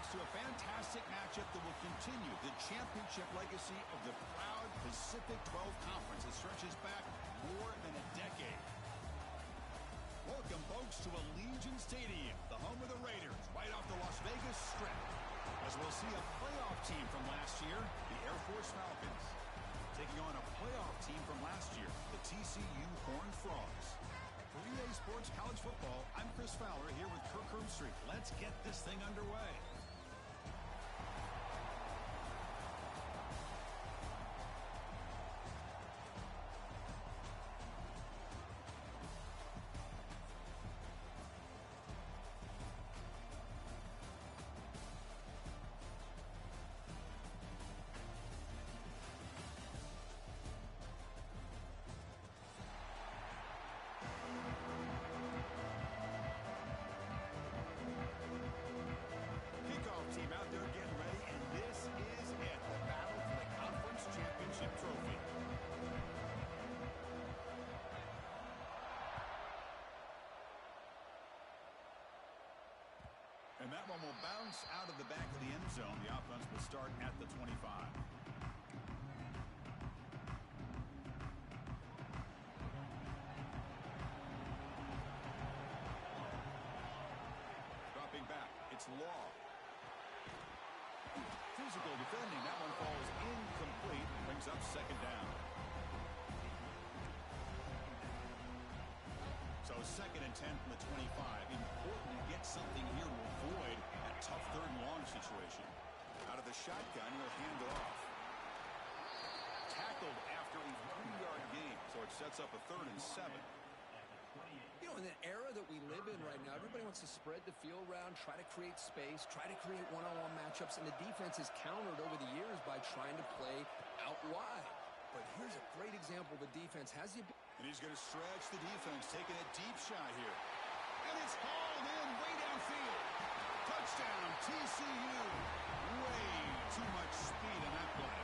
next to a fantastic matchup that will continue the championship legacy of the proud Pacific 12 Conference that stretches back more than a decade. Welcome, folks, to Allegiant Stadium, the home of the Raiders, right off the Las Vegas Strip. As we'll see a playoff team from last year, the Air Force Falcons, taking on a playoff team from last year, the TCU Horned Frogs. For EA Sports College Football, I'm Chris Fowler here with Kirk Herbstreit. Let's get this thing underway. Team out there getting ready, and this is it, the battle for the conference championship trophy. And that one will bounce out of the back of the end zone. The offense will start at the 25. Dropping back, it's Law. Physical defending. That one falls incomplete. Brings up second down. So second and 10 from the 25. Important to get something here to avoid that tough third and long situation. Out of the shotgun, he'll hand it off. Tackled after a 3-yard gain. So it sets up a 3rd and 7. You know, in the era that we live in right now, everybody wants to spread the field around, try to create space, try to create one-on-one matchups, and the defense is countered over the years by trying to play out wide. But here's a great example. The defense has the ability. And he's going to stretch the defense, taking a deep shot here. And it's hauled in way downfield. Touchdown, TCU. Way too much speed in that play.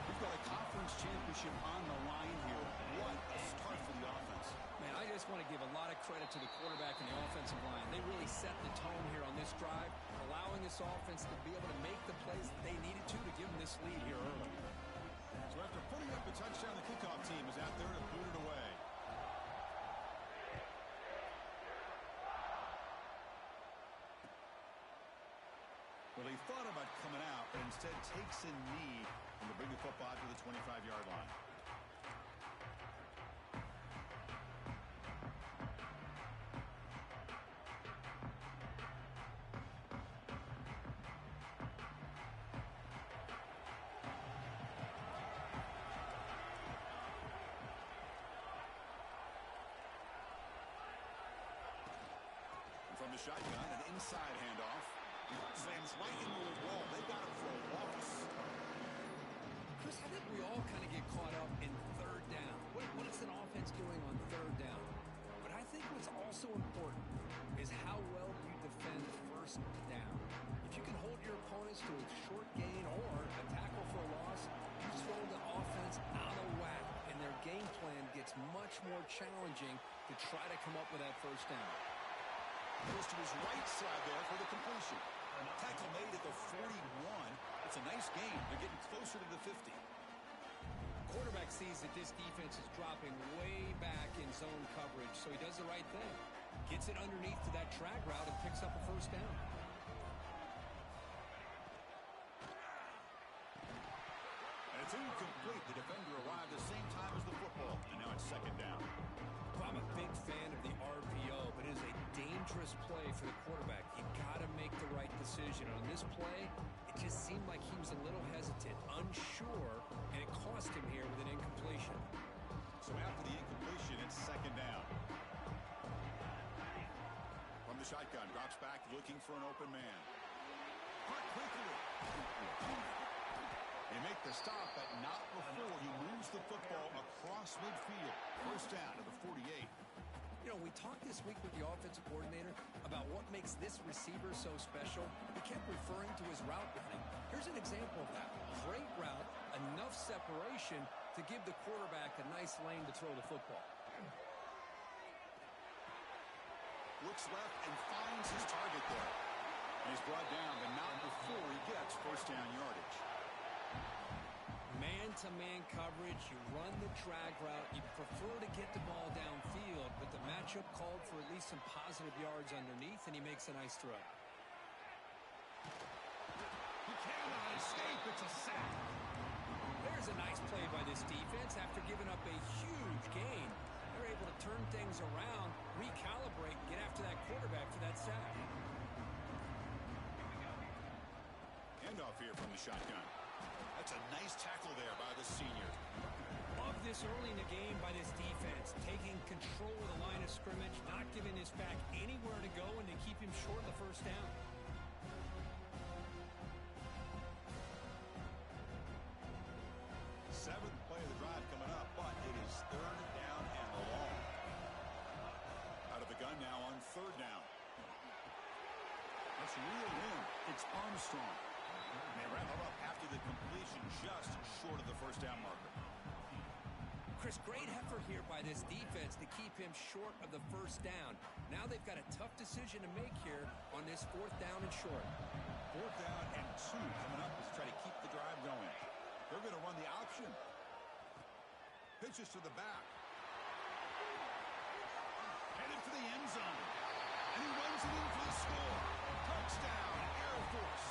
We've got a conference championship on the line here. What a start for the offense. Man, I just want to give a lot of credit to the quarterback and the offensive line. They really set the tone here on this drive, allowing this offense to be able to make the plays that they needed to give them this lead here early. So after putting up the touchdown, the kickoff team is out there to boot it away. Well, he thought about coming out, but instead takes a knee and to bring the football to the 25-yard line. And from the shotgun, an inside handoff. Slams right into the wall. They got him for a loss. Chris, I think we all kind of get caught up in third down. What is an offense doing on third down? But I think what's also important is how well you defend first down. If you can hold your opponents to a short gain or a tackle for a loss, you throw the offense out of whack, and their game plan gets much more challenging to try to come up with that first down. Goes to his right side there for the completion. Tackle made at the 41. It's a nice gain. They're getting closer to the 50. Quarterback sees that this defense is dropping way back in zone coverage, so he does the right thing. Gets it underneath to that track route and picks up a first down. And it's incomplete. The defender arrived the same time as the football, and now it's second down. Well, I'm a big fan of the RPO, but it is a dangerous play for the quarterback. You got to make the right decision. On this play, it just seemed like he was a little hesitant, unsure, and it cost him here with an incompletion. So after the incompletion, it's second down. From the shotgun, drops back looking for an open man. Caught quickly. They make the stop, but not before he moves the football across midfield. First down to the 48. You know, we talked this week with the offensive coordinator about what makes this receiver so special. He kept referring to his route running. Here's an example of that. Great route, enough separation to give the quarterback a nice lane to throw the football. Looks left and finds his target there. He's brought down, but not before he gets first down yardage. Man-to-man coverage, you run the drag route. You prefer to get the ball downfield, but the matchup called for at least some positive yards underneath, and he makes a nice throw. He cannot escape. It's a sack. There's a nice play by this defense. After giving up a huge gain, they're able to turn things around, recalibrate, and get after that quarterback for that sack. Handoff here from the shotgun. That's a nice tackle there by the senior. Love this early in the game by this defense, taking control of the line of scrimmage, not giving this back anywhere to go, and to keep him short of the first down. Seventh play of the drive coming up, but it is third down and long. Out of the gun now on third down. That's reeled in. It's Armstrong. And they wrap him up after the completion, just short of the first down marker. Chris, great effort here by this defense to keep him short of the first down. Now they've got a tough decision to make here on this fourth down and short. Fourth down and 2 coming up as try to keep the drive going. They're going to run the option. Pitches to the back. Headed for the end zone. And he runs it in for the score. Touchdown, Air Force.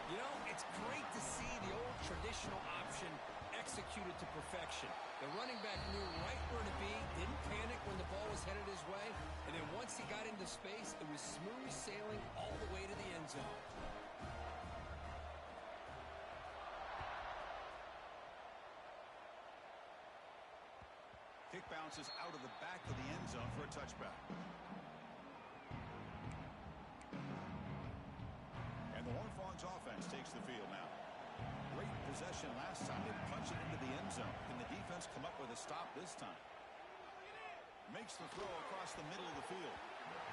You know, it's great to see the old traditional option executed to perfection. The running back knew right where to be, didn't panic when the ball was headed his way, and then once he got into space, it was smooth sailing all the way to the end zone. Kick bounces out of the back of the end zone for a touchback. And the Horned Frogs offense takes the field now. Great possession last time. They punch it into the end zone. Can the defense come up with a stop this time? Makes the throw across the middle of the field.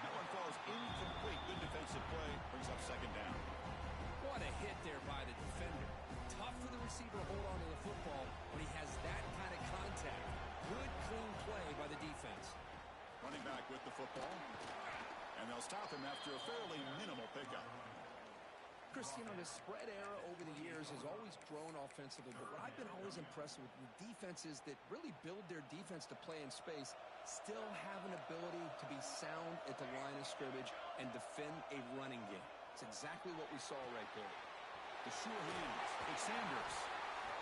That one falls incomplete. Good defensive play. Brings up second down. What a hit there by the defender. Tough for the receiver to hold on to the football when he has that kind of contact. Good, clean play by the defense. Running back with the football. And they'll stop him after a fairly minimal pickup. Chris, you know, the spread era over the years has always grown offensively, but what I've been always impressed with defenses that really build their defense to play in space still have an ability to be sound at the line of scrimmage and defend a running game. It's exactly what we saw right there. The sure hands. It's Sanders.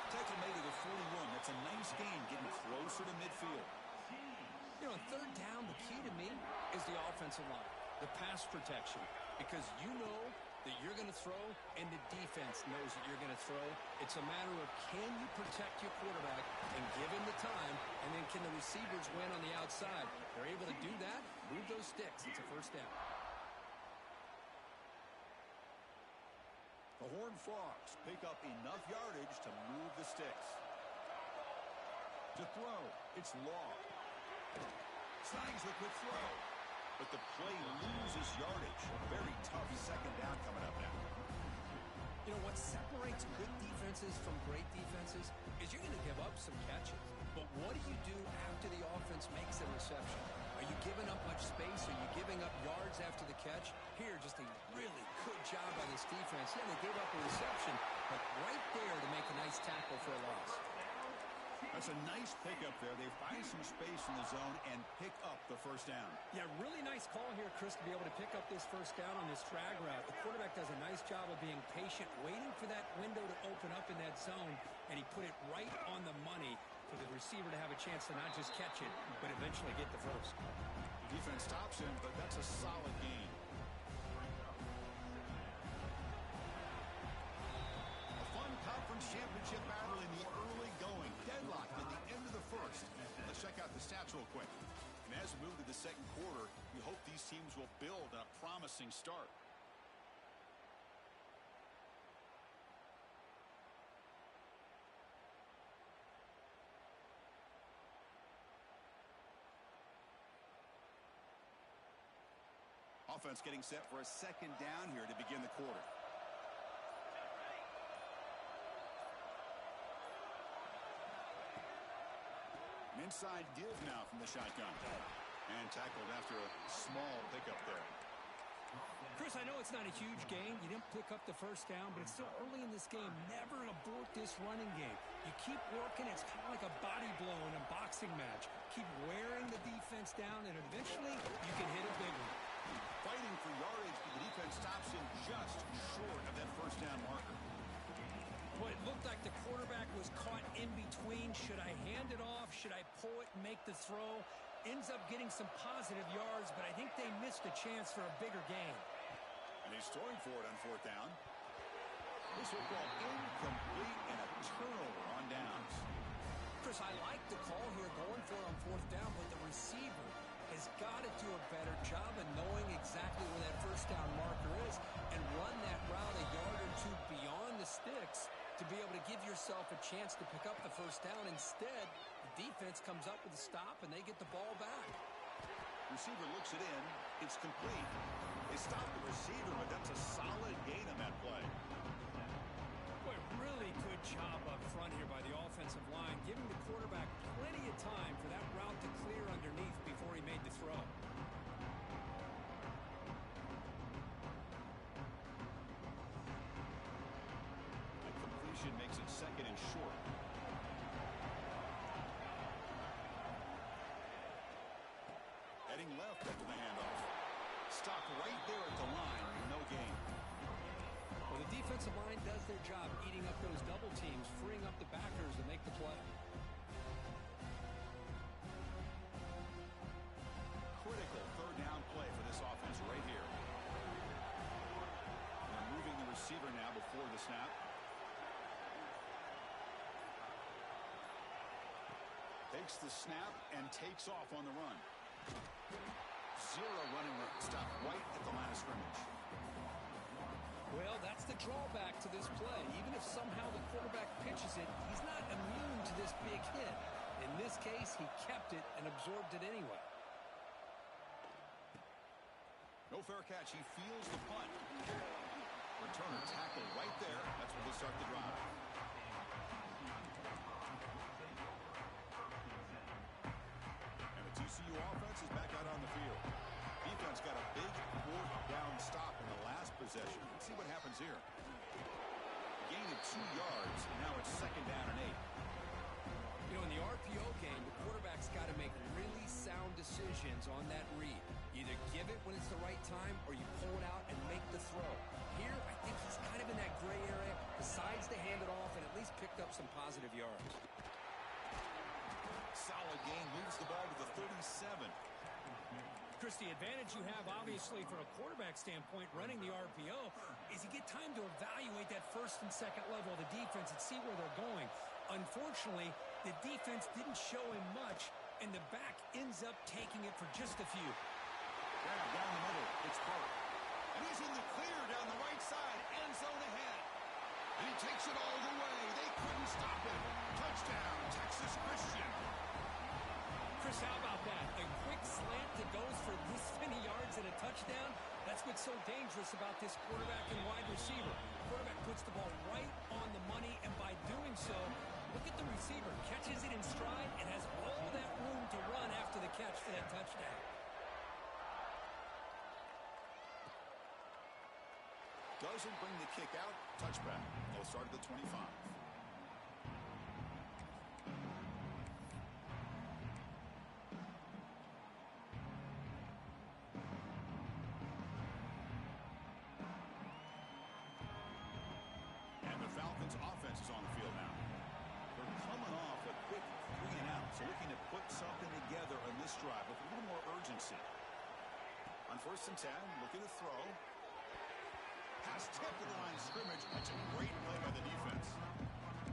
Tackle made at the 41. That's a nice gain, getting closer to midfield. You know, on third down, the key to me is the offensive line, the pass protection, because you know that you're going to throw, and the defense knows that you're going to throw. It's a matter of can you protect your quarterback and give him the time, and then can the receivers win on the outside? They're able to do that, move those sticks. It's a first down. The Horned Frogs pick up enough yardage to move the sticks. To throw, it's Law. Snags the quick throw. But the play loses yardage. Very tough second down coming up now. You know, what separates good defenses from great defenses is you're going to give up some catches. But what do you do after the offense makes a reception? Are you giving up much space? Are you giving up yards after the catch? Here, just a really good job by this defense. Yeah, they gave up a reception, but right there to make a nice tackle for a loss. That's a nice pickup there. They find some space in the zone and pick up the first down. Yeah, really nice call here, Chris, to be able to pick up this first down on this drag route. The quarterback does a nice job of being patient, waiting for that window to open up in that zone, and he put it right on the money for the receiver to have a chance to not just catch it, but eventually get the first. Defense stops him, but that's a solid gain. A fun conference championship battle in the early going. Deadlocked at the end of the first. Let's check out the stats real quick. And as we move to the second quarter, we hope these teams will build a promising start. Offense getting set for a second down here to begin the quarter. An inside give now from the shotgun. And tackled after a small pickup there. Chris, I know it's not a huge gain. You didn't pick up the first down, but it's still early in this game. Never abort this running game. You keep working. It's kind of like a body blow in a boxing match. Keep wearing the defense down, and eventually you can hit a big one. Fighting for yardage, but the defense stops him just short of that first down marker. Well, it looked like the quarterback was caught in between. Should I hand it off? Should I pull it and make the throw? Ends up getting some positive yards, but I think they missed a chance for a bigger gain. And he's throwing for it on fourth down. This football incomplete and a turnover on downs. Chris, I like the call here going for it on fourth down, but the receiver has got to do a better job of knowing exactly where that first down marker is and run that route a yard or two beyond the sticks to be able to give yourself a chance to pick up the first down. Instead, the defense comes up with a stop and they get the ball back. Receiver looks it in. It's complete. They stop the receiver, but that's a solid gain on that play. Boy, really good job up front here by the offensive line, giving the quarterback plenty of time for that route to clear underneath before he made the throw. That completion makes it second and short. Heading left after the handoff. Stop right there at the line. No gain. Well, the defensive line does their job eating up those double teams, freeing up the backers to make the play. Critical third down play for this offense right here. They're moving the receiver now before the snap. Takes the snap and takes off on the run. Zero running room. Stop right at the line of scrimmage. Well, that's the drawback to this play. Even if somehow the quarterback pitches it, he's not immune to this big hit. In this case, he kept it and absorbed it anyway. No fair catch. He feels the punt. Returner tackle right there. That's where they start the drive. And the TCU offense is back out on the field. Defense got a big fourth down stop in the last possession. Let's see what happens here. Gain of 2 yards, and now it's second down and 8. You know, in the RPO game, the quarterback's got to make really sound decisions on that read. Either give it when it's the right time or you pull it out and make the throw. Here, I think he's kind of in that gray area, decides to hand it off and at least picked up some positive yards. Solid gain, moves the ball to the 37. Chris, the advantage you have, obviously, from a quarterback standpoint, running the RPO, is you get time to evaluate that first and second level of the defense and see where they're going. Unfortunately, the defense didn't show him much, and the back ends up taking it for just a few. Grab down the middle. It's Park. And he's in the clear down the right side. End zone ahead. And he takes it all the way. They couldn't stop him. Touchdown, Texas Christian. Chris, how about that? A quick slant that goes for this many yards and a touchdown. That's what's so dangerous about this quarterback and wide receiver. Quarterback puts the ball right on the money, and by doing so, look at the receiver. Catches it in stride and has all that room to run after the catch for that touchdown. Doesn't bring the kick out. Touchback. They'll start at the 25. And the Falcons' offense is on the field now. They're coming off a quick 3 and out, so looking to put something together on this drive with a little more urgency. On first and 10, looking to throw. Pass tipped to the line of scrimmage. That's a great play by the defense.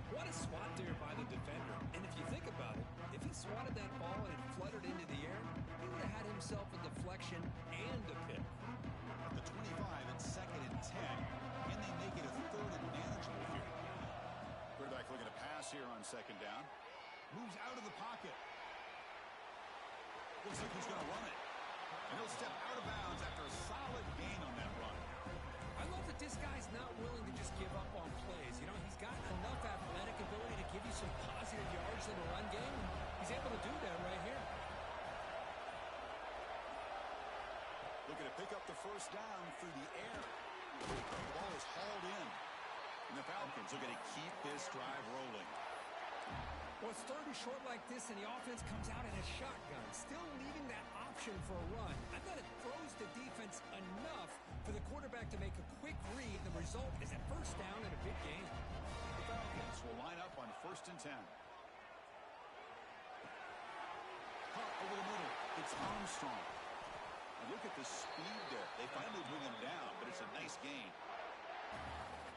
What a swat there by the defender. And if you think about it, if he swatted that ball and it fluttered into the air, he would have had himself a deflection and a pick. At the 25, it's second and 10. Can they make it a third and manageable here? Quarterback looking to pass here on second down. Moves out of the pocket. Looks like he's going to run it. And he'll step out of bounds after a solid gain on that run. I love that this guy's not willing to just give up on plays. You know, he's got enough athletic ability to give you some positive yards in the run game. He's able to do that right here. Looking to pick up the first down through the air. The ball is hauled in. And the Falcons are going to keep this drive rolling. Well, it's third and short like this, and the offense comes out in a shotgun, still leaving that option for a run. I thought it throws the defense enough for the quarterback to make a quick read. The result is a first down in a big game. The Falcons will line up on 1st and 10. Cut over the middle. It's Armstrong. And look at the speed there. They finally bring him down, but it's a nice gain.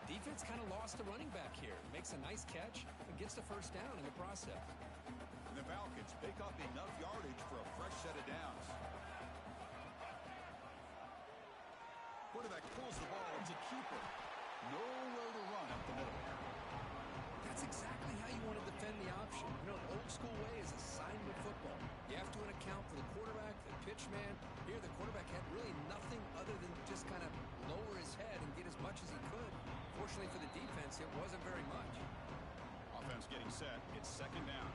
Defense kind of lost the running back here. Makes a nice catch and gets the first down in the process. And the Falcons pick up enough yardage for a fresh set of downs. Quarterback pulls the ball. It's a keeper. Nowhere to run up the middle. That's exactly how you want to defend the option. You know, the old school way is assignment football. You have to account for the quarterback, the pitch man. Here, the quarterback had really nothing other than just kind of lower his head and get as much as he could. Fortunately for the defense, it wasn't very much. Offense getting set. It's 2nd down.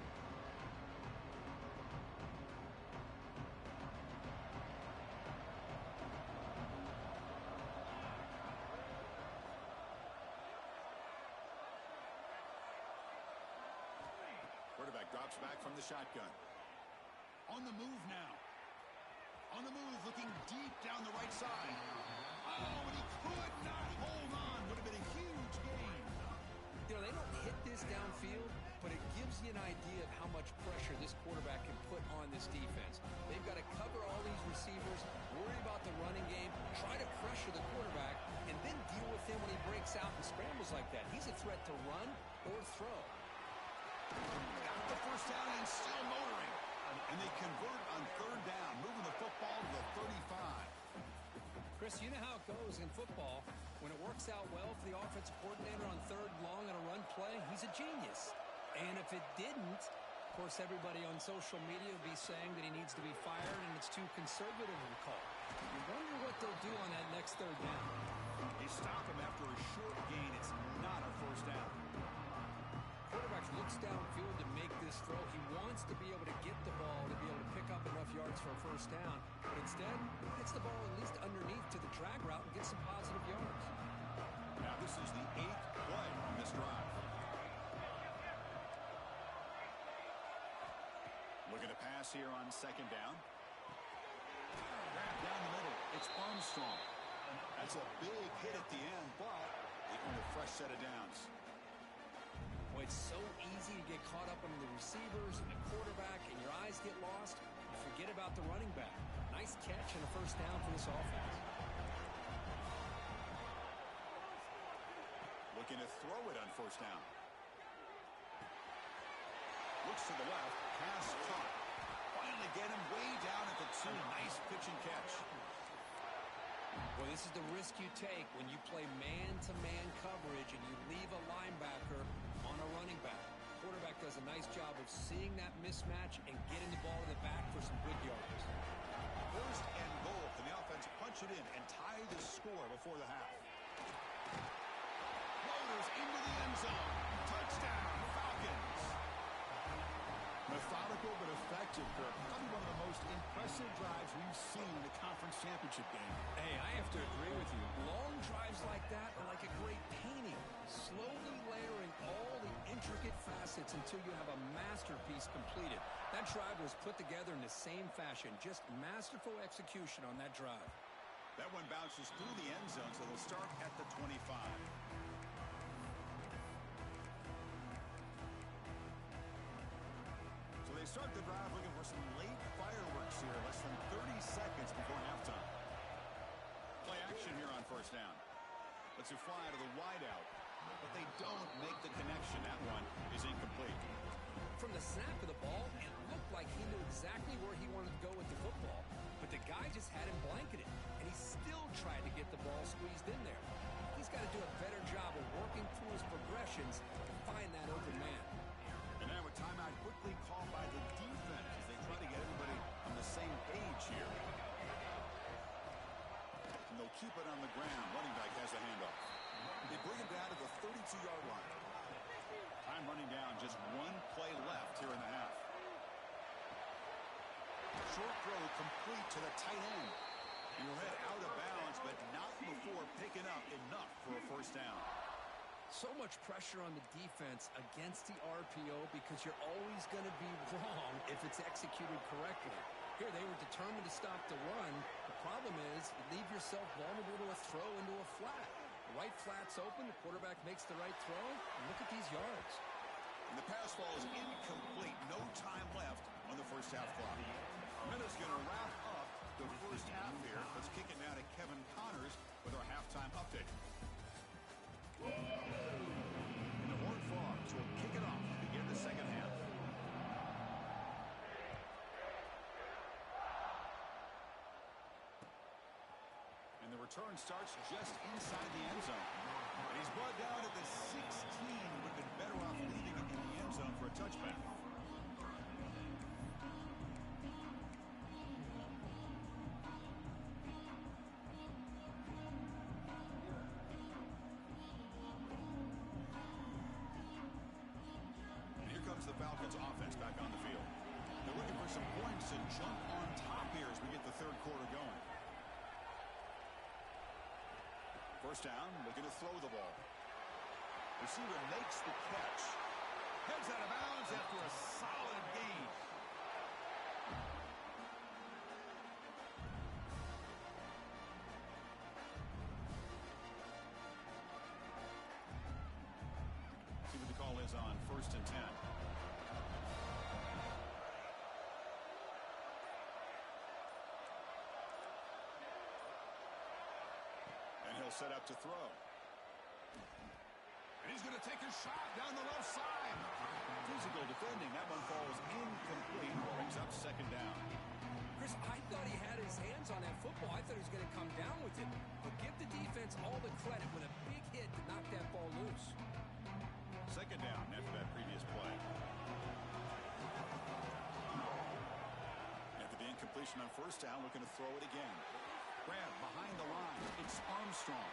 Quarterback drops back from the shotgun. On the move now. On the move, looking deep down the right side. Oh, and he could not hold on. Would have been a huge gain. You know, they don't hit this downfield, but it gives you an idea of how much pressure this quarterback can put on this defense. They've got to cover all these receivers, worry about the running game, try to pressure the quarterback, and then deal with him when he breaks out and scrambles like that. He's a threat to run or throw. Got the first down and still motoring. And they convert on 3rd down, moving the football to the 35. Chris, you know how it goes in football. When it works out well for the offensive coordinator on 3rd long on a run play, he's a genius. And if it didn't, of course, everybody on social media will be saying that he needs to be fired and it's too conservative of a call. You wonder what they'll do on that next 3rd down. They stop him after a short gain. It's not a first down. Quarterback looks downfield to make this throw. He wants to be able to get the ball to be able to pick up enough yards for a first down. But instead, he gets the ball at least underneath to the drag route and gets some positive yards. Now this is the 8th play on this drive. Looking to pass here on 2nd down. Grab down the middle. It's Armstrong. That's a big hit at the end, but they earn a fresh set of downs. Well, it's so easy to get caught up on the receivers and the quarterback, and your eyes get lost. You forget about the running back. Nice catch and a first down for this offense. Looking to throw it on 1st down. Looks to the left. Pass caught. Finally get him way down at the 2. Nice pitch and catch. Well, this is the risk you take when you play man-to-man coverage and you leave a linebacker on a running back. Quarterback does a nice job of seeing that mismatch and getting the ball to the back for some good yards. 1st and goal. Can the offense punch it in and tie the score before the half? Floaters into the end zone. Touchdown, Falcons. Methodical but effective, Kirk. Probably one of the most impressive drives we've seen in the conference championship game. Hey, I have to agree with you. Long drives like that are like a great painting. Slowly layering all the intricate facets until you have a masterpiece completed. That drive was put together in the same fashion. Just masterful execution on that drive. That one bounces through the end zone, so they'll start at the 25. So they start the drive looking for some late fireworks here, less than 30 seconds before halftime. Play action here on 1st down. Lets it fly to the wideout, but they don't make the connection. That one is incomplete. From the snap of the ball, it looked like he knew exactly where he wanted to go with the football, but the guy just had him blanketed, and he still tried to get the ball squeezed in there. He's got to do a better job of working through his progressions to find that open man. And now a timeout quickly called by the defense as they try to get everybody on the same page here. And they'll keep it on the ground. Running back has the handoff. They bring it down to the 32-yard line. Time running down, just one play left here in the half. Short throw complete to the tight end. You'll head out of bounds, but not before picking up enough for a first down. So much pressure on the defense against the RPO because you're always going to be wrong if it's executed correctly. Here, they were determined to stop the run. The problem is you leave yourself vulnerable to a throw into a flat. The right flat's open, the quarterback makes the right throw, and look at these yards. And the pass falls incomplete. No time left on the first half clock. Minutes going to wrap up the first half here. Let's kick it now to Kevin Connors with our halftime update. And the Horned Frogs will kick it off to begin the second half. And the return starts just inside the end zone. And he's brought down at the 16. Would have been better off leaving it in the end zone for a touchback. The Falcons offense back on the field. They're looking for some points to jump on top here as we get the third quarter going. First down, looking to throw the ball. Receiver makes the catch. Heads out of bounds after a solid gain. See what the call is on 1st and 10. Set up to throw. And he's going to take a shot down the left side. Physical defending. That one falls incomplete. Brings up second down. Chris, I thought he had his hands on that football. I thought he was going to come down with it. But give the defense all the credit with a big hit to knock that ball loose. Second down after that previous play. After the incompletion on first down, looking to throw it again. Grab behind the line. It's Armstrong.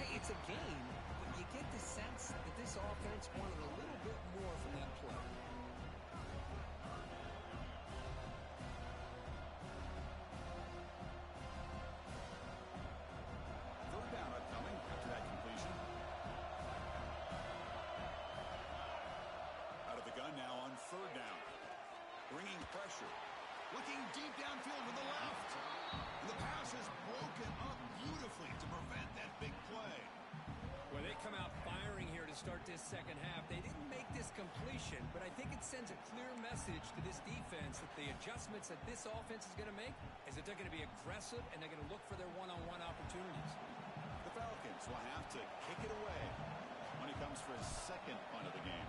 Hey, it's a game, but you get the sense that this offense wanted a little bit more from that play. Third down upcoming after that completion. Out of the gun now on third down. Bringing pressure. Looking deep downfield to the left. And the pass is broken up beautifully to prevent that big play. Well, they come out firing here to start this second half. They didn't make this completion, but I think it sends a clear message to this defense that the adjustments that this offense is going to make is that they're going to be aggressive and they're going to look for their one-on-one opportunities. The Falcons will have to kick it away when it comes for his second punt of the game.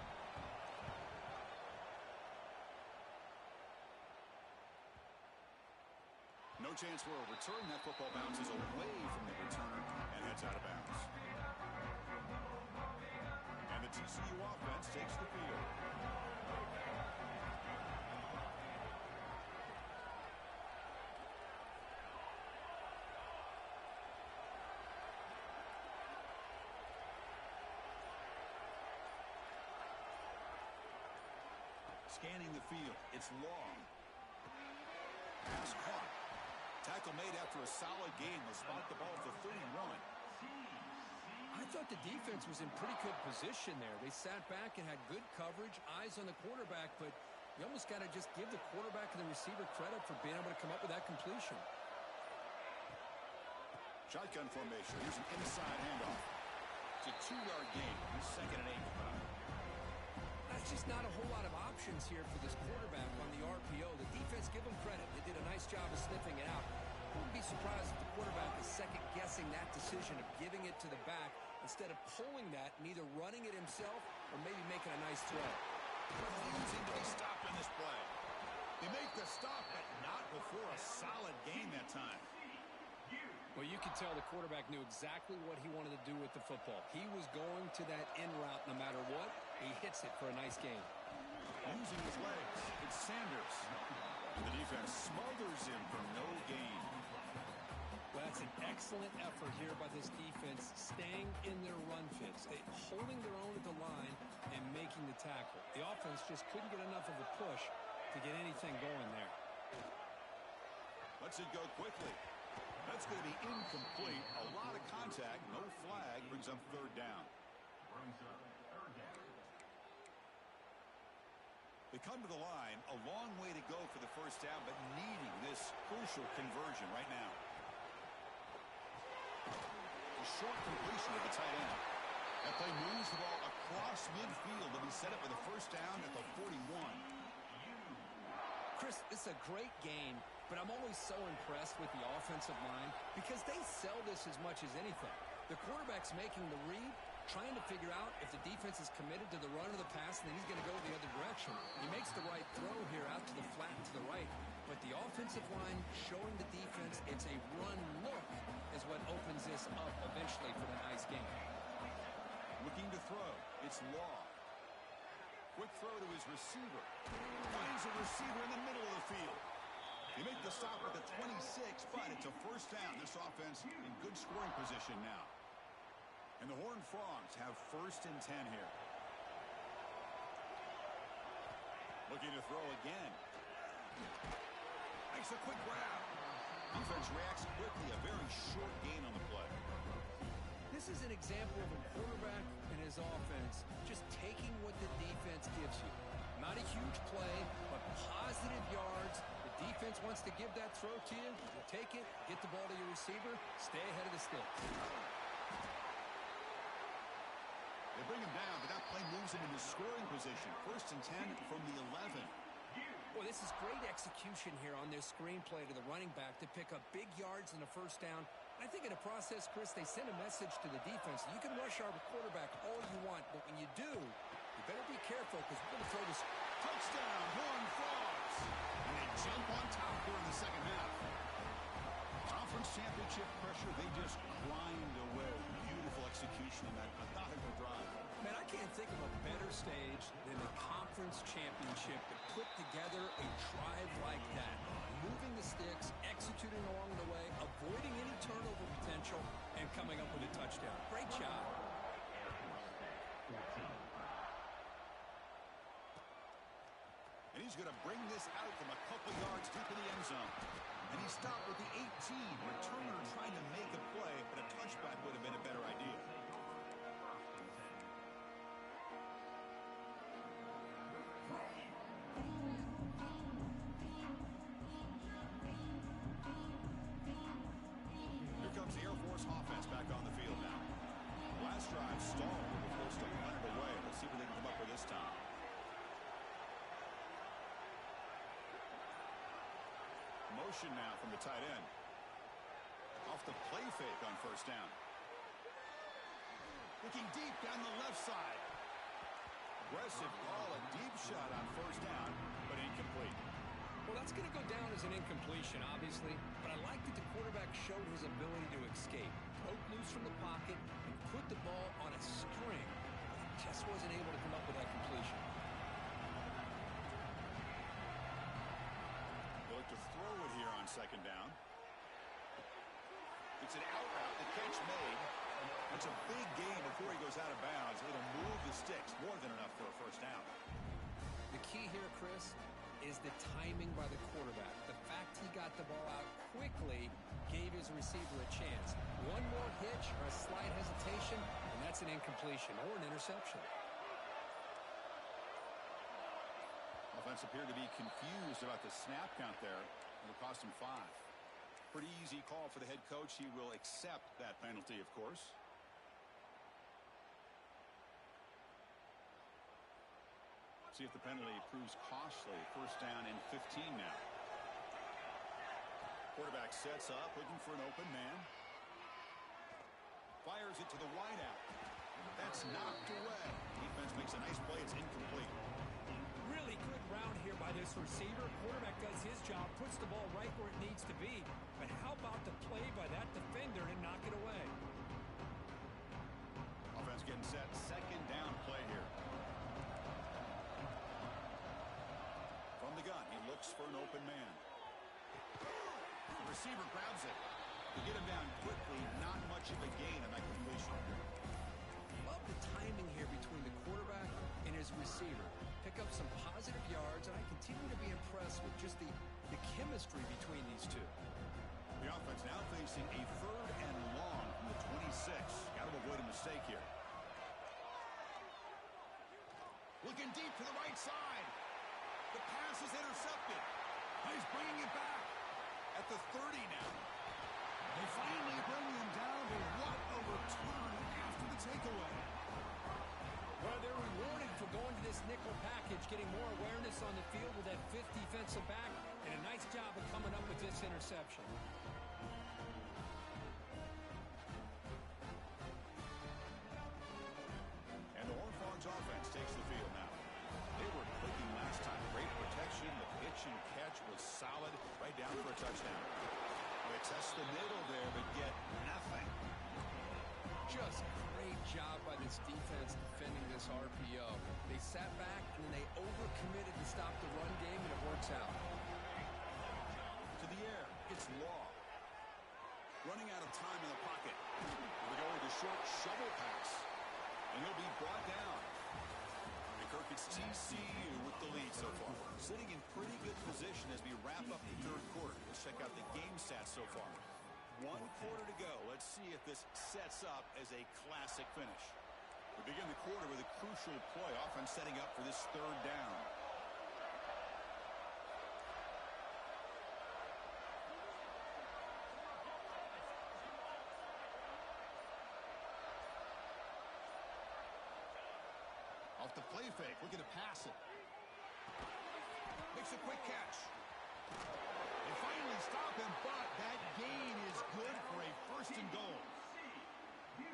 No chance for a return. That football bounces away from the return and heads out of bounds. And the TCU offense takes the field. Scanning the field. It's long. Pass caught. Tackle made after a solid game. They'll spot the ball at the 31. I thought the defense was in pretty good position there. They sat back and had good coverage, eyes on the quarterback, but you almost got to just give the quarterback and the receiver credit for being able to come up with that completion. Shotgun formation. Here's an inside handoff. It's a 2-yard gain. Second and 8. That's just not a whole lot of options here for this quarterback on the RPO. The defense, give them credit. They did a nice job of sniffing it out. I wouldn't be surprised if the quarterback is second-guessing that decision of giving it to the back instead of pulling that and either running it himself or maybe making a nice throw. Refusing to be stopped in this play. They make the stop, but not before a solid gain that time. Well, you can tell the quarterback knew exactly what he wanted to do with the football. He was going to that in route no matter what. He hits it for a nice gain. Using his legs, it's Sanders. And the defense smothers him for no gain. Well, that's an excellent effort here by this defense, staying in their run fits, holding their own at the line and making the tackle. The offense just couldn't get enough of a push to get anything going there. Lets it go quickly. That's going to be incomplete. A lot of contact. No flag. Brings up third down. They come to the line. A long way to go for the first down, but needing this crucial conversion right now. A short completion of the tight end. That play moves the ball across midfield to be set up with a first down at the 41. Chris, this is a great game, but I'm always so impressed with the offensive line because they sell this as much as anything. The quarterback's making the read, trying to figure out if the defense is committed to the run or the pass, and then he's going to go the other direction. He makes the right throw here out to the flat to the right, but the offensive line showing the defense it's a run look is what opens this up eventually for the nice game. Looking to throw. It's Law. Quick throw to his receiver. Finds a receiver in the middle of the field. They make the stop at the 26, but it's a first down. This offense in good scoring position now. And the Horned Frogs have first and 10 here. Looking to throw again. Makes a quick grab. Defense reacts quickly. A very short gain on the play. This is an example of a quarterback and his offense just taking what the defense gives you. Not a huge play, but positive yards. The defense wants to give that throw to you. You take it, get the ball to your receiver, stay ahead of the sticks. They bring him down, but that play moves him into scoring position. First and 10 from the 11. Well, this is great execution here on this screenplay to the running back to pick up big yards in the first down. I think in the process, Chris, they send a message to the defense. You can rush our quarterback all you want, but when you do, you better be careful because we're going to throw this. Touchdown, Horned Frogs. And they jump on top here in the second half. Conference championship pressure, they just grind away. Beautiful execution on that methodical drive. Man, I can't think of a better stage than the conference championship to put together a drive like that. Moving the sticks, executing along the way, avoiding any turnover potential, and coming up with a touchdown. Great job. And he's going to bring this out from a couple yards deep in the end zone. And he stopped with the 18. Returner trying to make a play, but a touchback would have been a better idea. Here comes the Air Force offense back on the field now. Last drive stalled with close to 100 away. Let's see what they can come up with this time. Motion now from the tight end. Off the play fake on first down. Looking deep down the left side. Aggressive ball, a deep shot on first down, but incomplete. Well, that's going to go down as an incompletion, obviously, but I like that the quarterback showed his ability to escape. Broke loose from the pocket and put the ball on a string. He just wasn't able to come up with that completion. They look to throw it here on second down. It's an out route, the catch made. It's a big gain before he goes out of bounds. It'll move the sticks, more than enough for a first down. The key here, Chris, is the timing by the quarterback. The fact he got the ball out quickly gave his receiver a chance. One more hitch or a slight hesitation, and that's an incompletion or an interception. Offense appeared to be confused about the snap count there. It'll cost him 5. Pretty easy call for the head coach. He will accept that penalty, of course. See if the penalty proves costly. First down and 15 now. Quarterback sets up, looking for an open man. Fires it to the wideout. That's knocked away. Defense makes a nice play. It's incomplete. Really good round here by this receiver. Quarterback does his job, puts the ball right where it needs to be. But how about the play by that defender to knock it away? Offense getting set. Second down play here. From the gun, he looks for an open man. The receiver grabs it. To get him down quickly, not much of a gain on that completion. Love the timing here between the quarterback and his receiver. Pick up some positive yards, and I continue to be impressed with just the chemistry between these two. The offense now facing looking deep to the right side. The pass is intercepted. He's bringing it back at the 30 now. They finally bring him down, but what a return after the takeaway. Well, they're rewarded for going to this nickel package, getting more awareness on the field with that fifth defensive back, and a nice job of coming up with this interception. And the Horned Frogs offense takes the field now. They were clicking last time. Great protection. The pitch and catch was solid. Right down for a touchdown. They test the middle there, but get nothing. Just great job by this defense defending this RPO. They sat back and then they overcommitted to stop the run game, and it works out. To the air, it's Law. Running out of time in the pocket. Here we go with the short shovel pass. And he'll be brought down. And Kirk, it's TCU with the lead so far. Sitting in pretty good position as we wrap up the third quarter. Let's check out the game stats so far. 1 quarter to go. Let's see if this sets up as a classic finish. We begin the quarter with a crucial play, offense setting up for this third down. Off the play fake, looking to pass it. Makes a quick catch. They finally stop him, but that gain is good for a first and goal.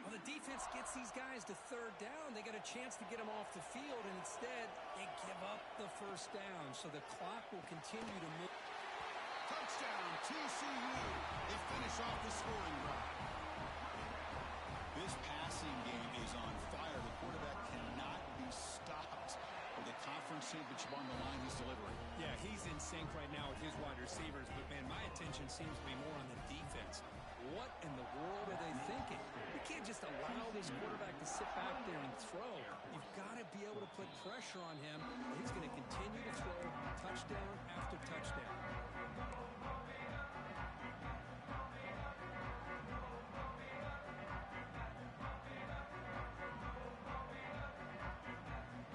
Well, the defense gets these guys to third down. They got a chance to get them off the field, and instead they give up the first down. So the clock will continue to move. Touchdown, TCU. They finish off the scoring drive. This passing game is on fire. The quarterback cannot be stopped. With the conference championship on the line, he's delivering. Yeah, he's in sync right now with his wide receivers, but, man, my attention seems to be more on the defense. What in the world are they thinking? You can't just allow this quarterback to sit back there and throw. You've got to be able to put pressure on him, or he's going to continue to throw touchdown after touchdown.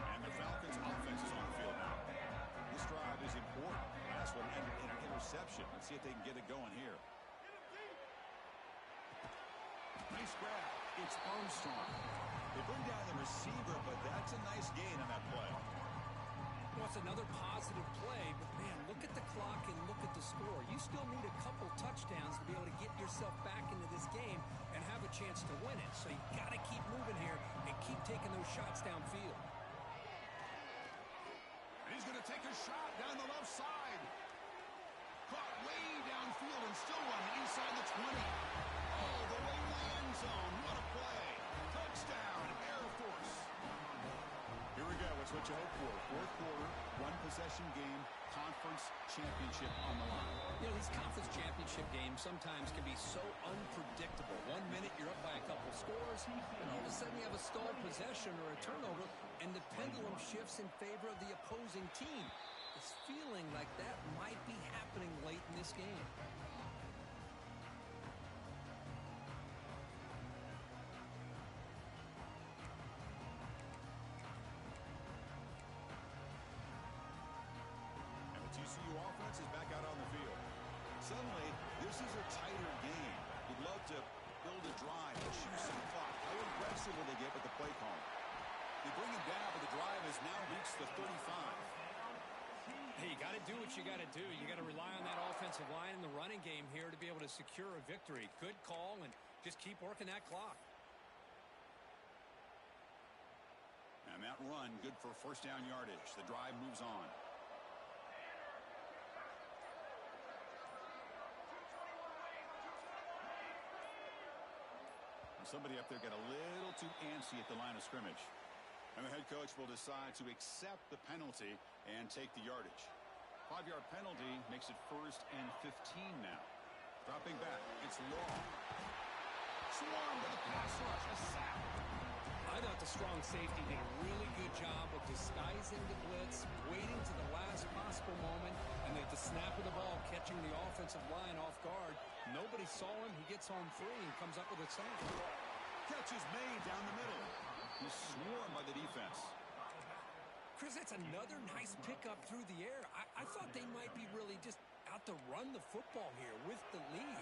And the Falcons' offense is on the field now. This drive is important. Last one ended in an interception. Let's see if they can get it going here. Nice grab. It's Armstrong. They bring down the receiver, but that's a nice gain on that play. Well, it's another positive play, but, man, look at the clock and look at the score. You still need a couple touchdowns to be able to get yourself back into this game and have a chance to win it. So you got to keep moving here and keep taking those shots downfield. And he's going to take a shot down the left side. Caught way downfield and still running inside the 20. All the way to the end zone. What a play. Touchdown, Air Force. Here we go. It's what you hope for. Fourth quarter, one possession game, conference championship on the line. You know, these conference championship games sometimes can be so unpredictable. 1 minute you're up by a couple scores, and all of a sudden you have a stalled possession or a turnover, and the pendulum shifts in favor of the opposing team. It's feeling like that might be happening late in this game. TCU offense is back out on the field. Suddenly, this is a tighter game. You'd love to build a drive and shoot some clock. How aggressive will they get with the play call? They bring him down, but the drive has now reached the 35. Hey, you got to do what you got to do. You got to rely on that offensive line in the running game here to be able to secure a victory. Good call, and just keep working that clock. And that run, good for first down yardage. The drive moves on. Somebody up there got a little too antsy at the line of scrimmage. And the head coach will decide to accept the penalty and take the yardage. 5-yard penalty makes it 1st and 15 now. Dropping back, it's Law. Swarm with a pass rush, a sack. I thought the strong safety did a really good job of disguising the blitz, waiting to the last possible moment, and at the snap of the ball, catching the offensive line off guard. Nobody saw him. He gets home free and comes up with a sack. Catch is made down the middle. He's swarmed by the defense. Chris, that's another nice pickup through the air. I thought they might be really just out to run the football here with the lead.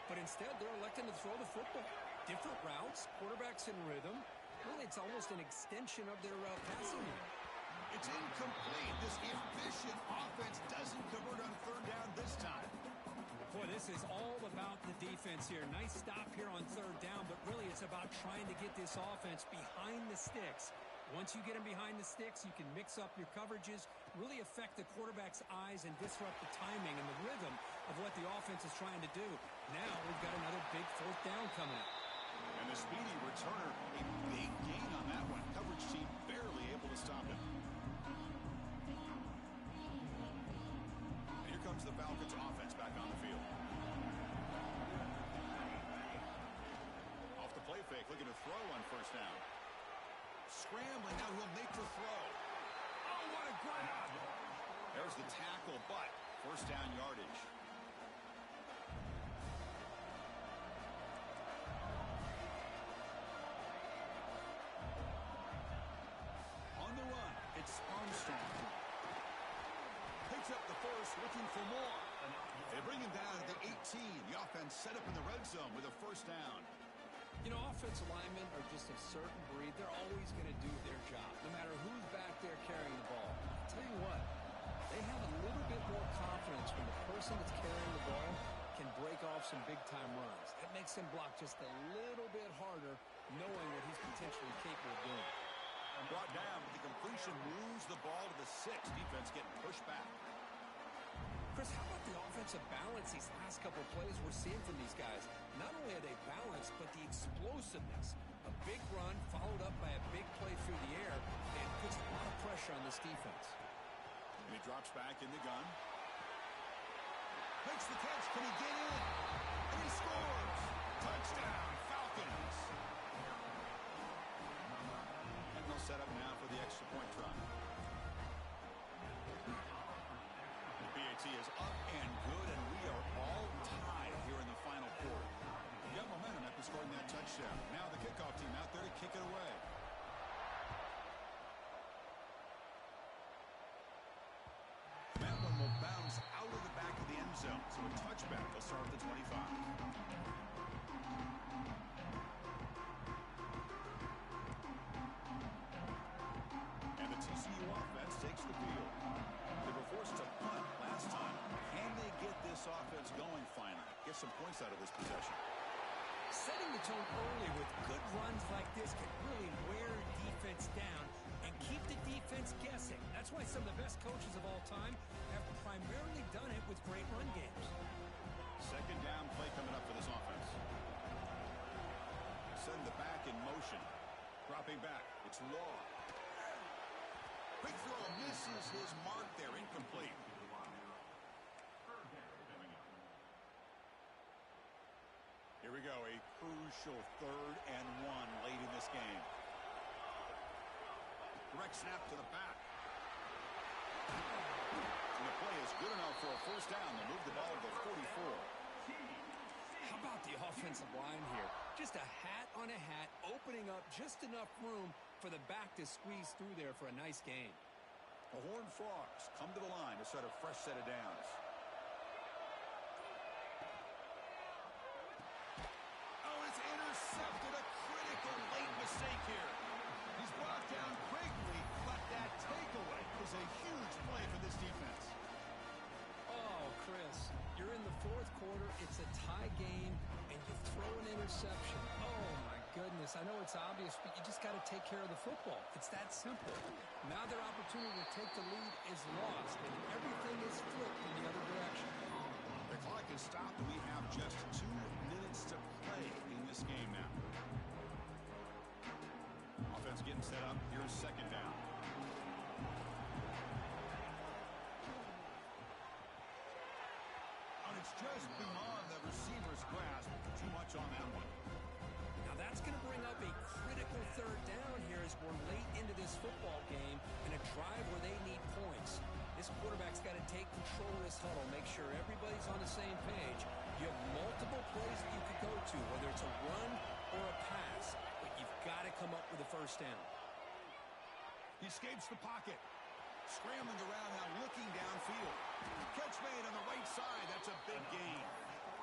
But instead, they're electing to throw the football. Different routes, quarterbacks in rhythm. Really, it's almost an extension of their passing game. It's incomplete. This efficient offense doesn't convert on third down this time. Boy, this is all about the defense here. Nice stop here on third down, but really it's about trying to get this offense behind the sticks. Once you get them behind the sticks, you can mix up your coverages, really affect the quarterback's eyes and disrupt the timing and the rhythm of what the offense is trying to do. Now we've got another big fourth down coming up. And the speedy returner, a big gain on that one. Coverage team barely able to stop him. And here comes the Falcons offense back on the field. Off the play fake, looking to throw on first down. Scrambling, now he'll make the throw. Oh, what a grab! There's the tackle, but first down yardage. On the run, it's Armstrong. Picks up the first, looking for more. They bring him down to the 18. The offense set up in the red zone with a first down. You know, offensive linemen are just a certain breed. They're always going to do their job, no matter who's back there carrying the ball. I'll tell you what, they have a little bit more confidence when the person that's carrying the ball can break off some big-time runs. That makes him block just a little bit harder, knowing what he's potentially capable of doing. Brought down, but the completion moves the ball to the 6. Defense getting pushed back. Chris, how about the offensive balance these last couple of plays we're seeing from these guys? Not only are they balanced, but the explosiveness. A big run followed up by a big play through the air, and puts a lot of pressure on this defense. And he drops back in the gun. Makes the catch. Can he get in? And he scores. Touchdown, Falcons. And they'll set up now for the extra point try. The PAT is up and good, and we are all tied here in the final quarter. You got momentum after scoring that touchdown. Now the kickoff team out there to kick it away. That one will bounce out of the back of the end zone. So a touchback will start at the 25. And the TCU offense takes the field. They were forced to punt last time. Can they get this offense going finally? Get some points out of this possession. Setting the tone early with good runs like this can really wear defense down and keep the defense guessing. That's why some of the best coaches of all time have primarily done it with great run games. Second down play coming up for this offense. Send the back in motion. Dropping back. It's Law. Quick throw misses his mark there. Incomplete. Here we go. A crucial 3rd and 1 late in this game. Direct snap to the back. And the play is good enough for a first down. They'll move the ball to the 44. How about the offensive line here? Just a hat on a hat, opening up just enough room for the back to squeeze through there for a nice gain. The Horned Frogs come to the line to start a fresh set of downs. Oh, it's intercepted. A critical late mistake here. He's brought down quickly, but that takeaway is a huge play for this defense. Oh, Chris, you're in the 4th quarter. It's a tie game, and you throw an interception. Oh, my goodness. I know it's obvious, but you just got to take care of the football. It's that simple. Now their opportunity to take the lead is lost, and everything is flipped in the other direction. The clock is stopped, and we have just 2 minutes to play in this game now. Offense getting set up. Here's second down. And it's just beyond the receiver's grasp. Too much on that one. Now that's going to bring up a critical 3rd down here as we're late into this football game in a drive where they need points. This quarterback's got to take control of this huddle, make sure everybody's on the same page. You have multiple plays that you could go to, whether it's a run or a pass, but you've got to come up with a first down. He escapes the pocket. Scrambling around now, looking downfield. Catch made on the right side. That's a big gain.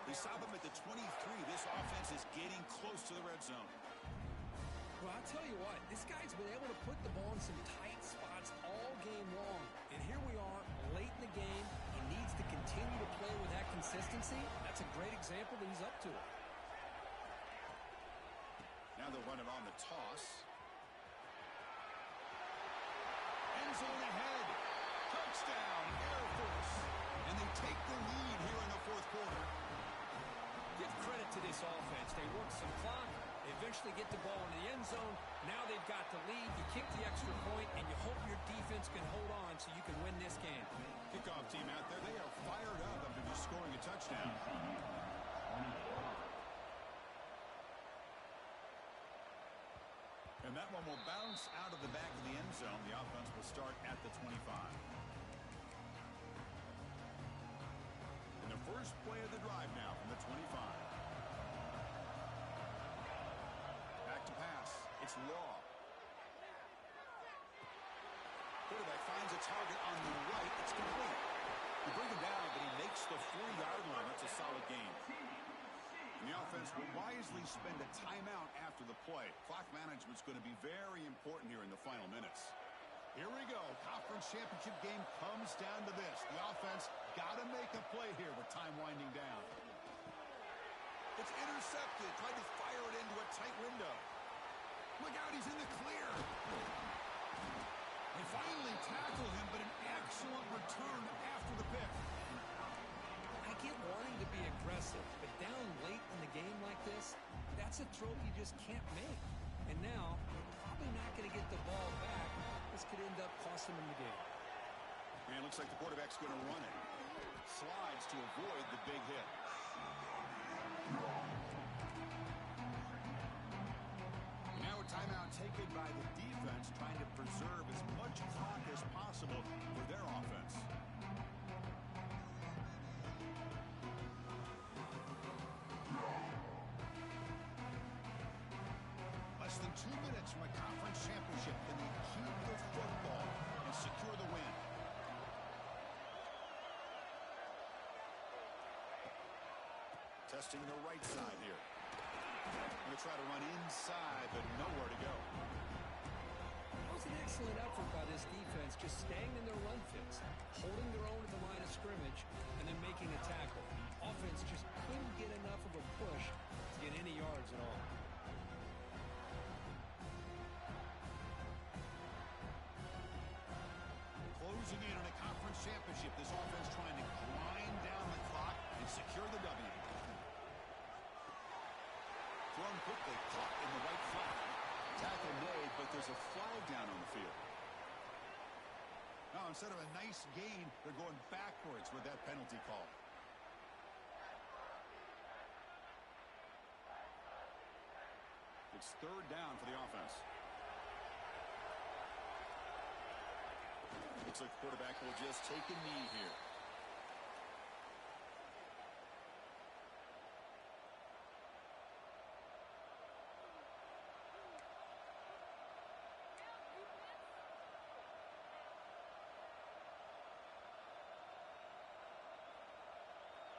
They stop him at the 23. This offense is getting close to the red zone. Well, I'll tell you what, this guy's been able to put the ball in some tight spots all game long. And here we are, late in the game. He needs to continue to play with that consistency. That's a great example that he's up to it. Now they'll run it on the toss. End zone ahead. Touchdown, Air Force. And they take the lead here in the fourth quarter. Give credit to this offense. They work some clock. They eventually get the ball in the end zone. Now they've got the lead. You kick the extra point, and you hope your defense can hold on so you can win this game. Kickoff team out there. They are fired up after just scoring a touchdown. And that one will bounce out of the back of the end zone. The offense will start at the 25. And the first play of the drive now from the 25. Back to pass. It's Law. Quarterback finds a target on the right. It's complete. You bring him down, but he makes the 4-yard line. That's a solid gain. And the offense will wisely spend a timeout after the play. Clock management's going to be very important here in the final minutes. Here we go. Conference championship game comes down to this. The offense got to make a play here with time winding down. It's intercepted. Tried to fire it into a tight window. Look out, he's in the clear. They finally tackle him, but an excellent return after the pick. I get wanting to be aggressive, but down late in the game like this, that's a throw you just can't make. And now, probably not going to get the ball back. This could end up costing him the game. And it looks like the quarterback's going to run it. Slides to avoid the big hit. Now a timeout taken by the defense, trying to preserve as much clock as possible for their offense. Less than 2 minutes from a conference championship. Can they keep the football and secure the win? Testing the right side here. Going to try to run inside, but nowhere to go. That was an excellent effort by this defense, just staying in their run fits, holding their own at the line of scrimmage, and then making a tackle. Offense just couldn't get enough of a push to get any yards at all. Closing in on a conference championship, this offense trying to grind down the clock and secure the W. Thrown quickly, caught in the right flat. Tackle made, but there's a flag down on the field. Now, instead of a nice gain, they're going backwards with that penalty call. It's third down for the offense. Looks like the quarterback will just take a knee here.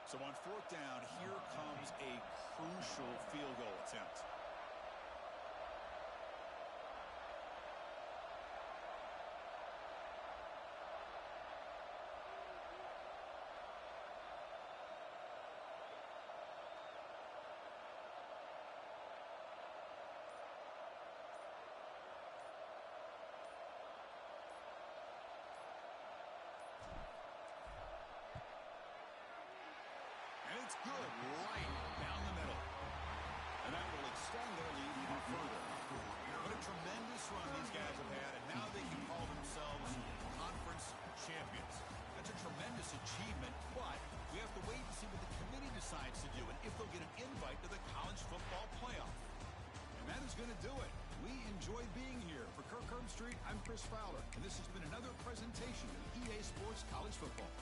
So on fourth down, here comes a crucial field goal attempt. It's good, right down the middle. And that will extend their lead even further. What a tremendous run these guys have had, and now they can call themselves conference champions. That's a tremendous achievement, but we have to wait and see what the committee decides to do and if they'll get an invite to the college football playoff. And that is going to do it. We enjoy being here. For Kirk Herbstreit, I'm Chris Fowler, and this has been another presentation of EA Sports College Football.